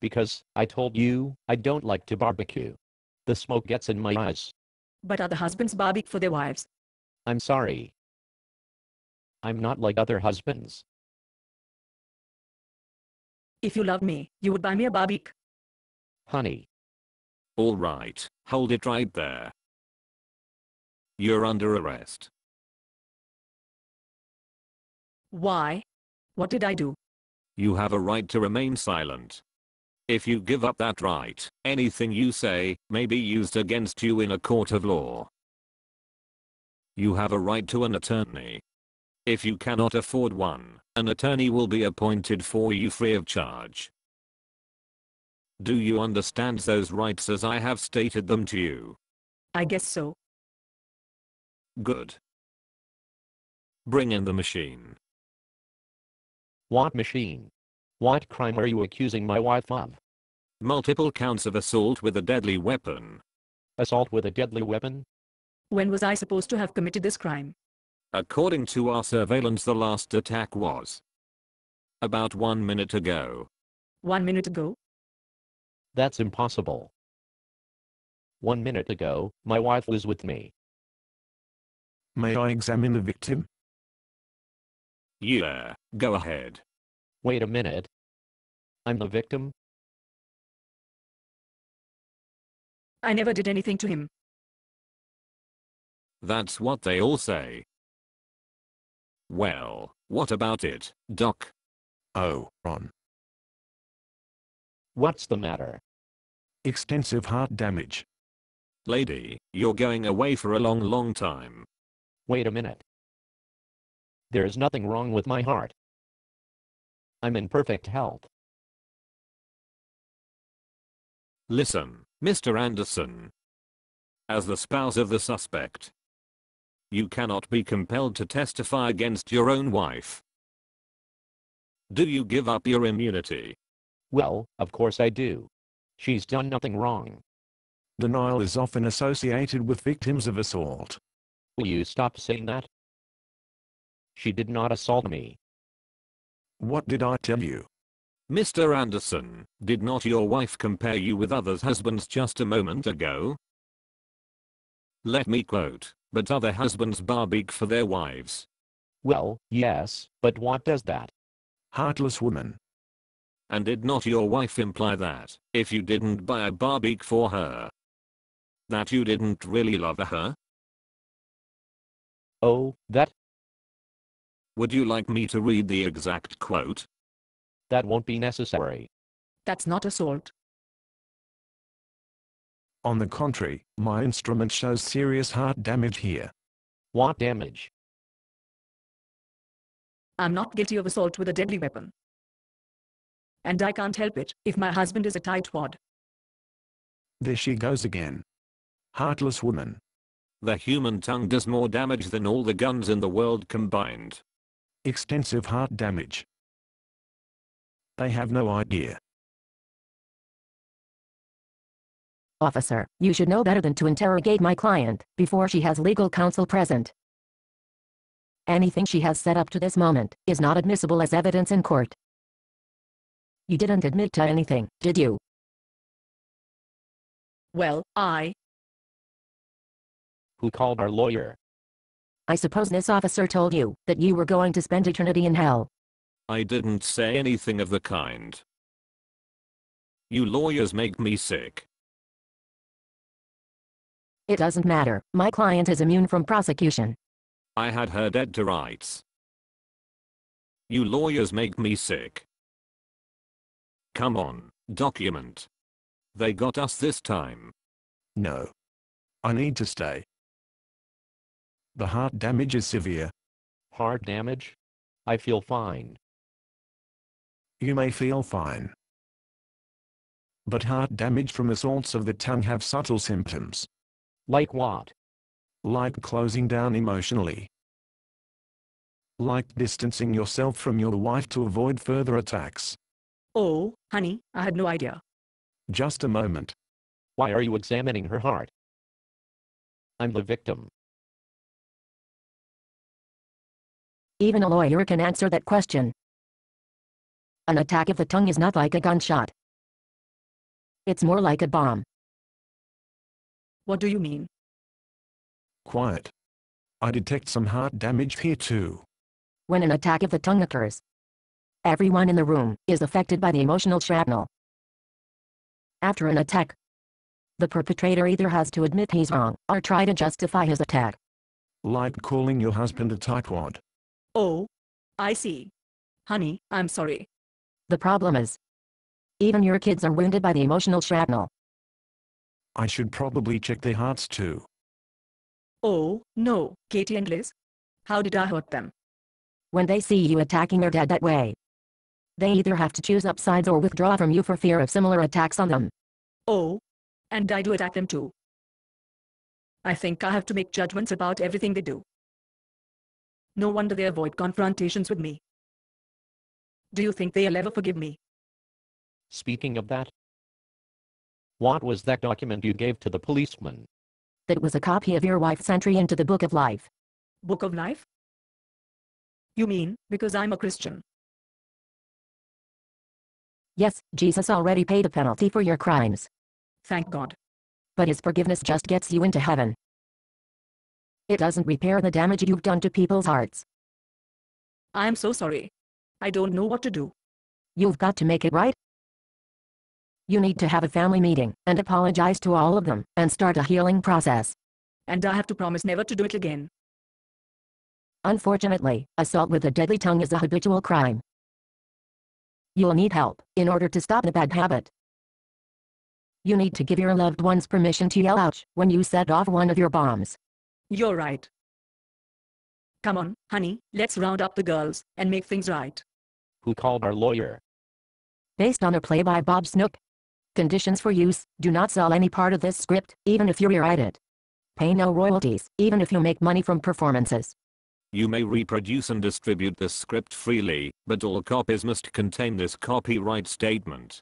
Because I told you I don't like to barbecue. The smoke gets in my eyes. But other husbands barbecue for their wives. I'm sorry. I'm not like other husbands. If you loved me, you would buy me a barbecue. Honey. All right, hold it right there. You're under arrest. Why? What did I do? You have a right to remain silent. If you give up that right, anything you say may be used against you in a court of law. You have a right to an attorney. If you cannot afford one, an attorney will be appointed for you free of charge. Do you understand those rights as I have stated them to you? I guess so. Good. Bring in the machine. What machine? What crime are you accusing my wife of? Multiple counts of assault with a deadly weapon. Assault with a deadly weapon? When was I supposed to have committed this crime? According to our surveillance, the last attack was about 1 minute ago. 1 minute ago? That's impossible. 1 minute ago, my wife was with me. May I examine the victim? Yeah, go ahead. Wait a minute. I'm the victim? I never did anything to him. That's what they all say. Well, what about it, Doc? Oh, Ron. What's the matter? Extensive heart damage. Lady, you're going away for a long time. Wait a minute. There is nothing wrong with my heart. I'm in perfect health. Listen, Mr. Anderson. As the spouse of the suspect, you cannot be compelled to testify against your own wife. Do you give up your immunity? Well, of course I do. She's done nothing wrong. Denial is often associated with victims of assault. Will you stop saying that? She did not assault me. What did I tell you? Mr. Anderson, did not your wife compare you with others' husbands just a moment ago? Let me quote, but other husbands barbecue for their wives. Well, yes, but what does that? Heartless woman. And did not your wife imply that, if you didn't buy a barbecue for her, that you didn't really love her? Oh, that? Would you like me to read the exact quote? That won't be necessary. That's not assault. On the contrary, my instrument shows serious heart damage here. What damage? I'm not guilty of assault with a deadly weapon. And I can't help it if my husband is a tightwad. There she goes again. Heartless woman. The human tongue does more damage than all the guns in the world combined. Extensive heart damage. They have no idea. Officer, you should know better than to interrogate my client before she has legal counsel present. Anything she has said up to this moment is not admissible as evidence in court. You didn't admit to anything, did you? Well, Who called our lawyer? I suppose this officer told you that you were going to spend eternity in hell. I didn't say anything of the kind. You lawyers make me sick. It doesn't matter, my client is immune from prosecution. I had her dead to rights. You lawyers make me sick. Come on, document. They got us this time. No. I need to stay. The heart damage is severe. Heart damage? I feel fine. You may feel fine. But heart damage from assaults of the tongue have subtle symptoms. Like what? Like closing down emotionally. Like distancing yourself from your wife to avoid further attacks. Oh, honey, I had no idea. Just a moment. Why are you examining her heart? I'm the victim. Even a lawyer can answer that question. An attack of the tongue is not like a gunshot. It's more like a bomb. What do you mean? Quiet. I detect some heart damage here too. When an attack of the tongue occurs, everyone in the room is affected by the emotional shrapnel. After an attack, the perpetrator either has to admit he's wrong or try to justify his attack. Like calling your husband a tightwad. Oh, I see. Honey, I'm sorry. The problem is, even your kids are wounded by the emotional shrapnel. I should probably check their hearts too. Oh, no, Katie and Liz. How did I hurt them? When they see you attacking their dad that way, they either have to choose up sides or withdraw from you for fear of similar attacks on them. Oh, and I do attack them too. I think I have to make judgments about everything they do. No wonder they avoid confrontations with me. Do you think they'll ever forgive me? Speaking of that, what was that document you gave to the policeman? That was a copy of your wife's entry into the Book of Life. Book of Life? You mean, because I'm a Christian? Yes, Jesus already paid a penalty for your crimes. Thank God. But his forgiveness just gets you into heaven. It doesn't repair the damage you've done to people's hearts. I'm so sorry. I don't know what to do. You've got to make it right. You need to have a family meeting and apologize to all of them and start a healing process. And I have to promise never to do it again. Unfortunately, assault with a deadly tongue is a habitual crime. You'll need help in order to stop the bad habit. You need to give your loved ones permission to yell ouch when you set off one of your bombs. You're right. Come on, honey, let's round up the girls and make things right. Who called our lawyer? Based on a play by Bob Snook. Conditions for use: do not sell any part of this script, even if you rewrite it. Pay no royalties, even if you make money from performances. You may reproduce and distribute this script freely, but all copies must contain this copyright statement.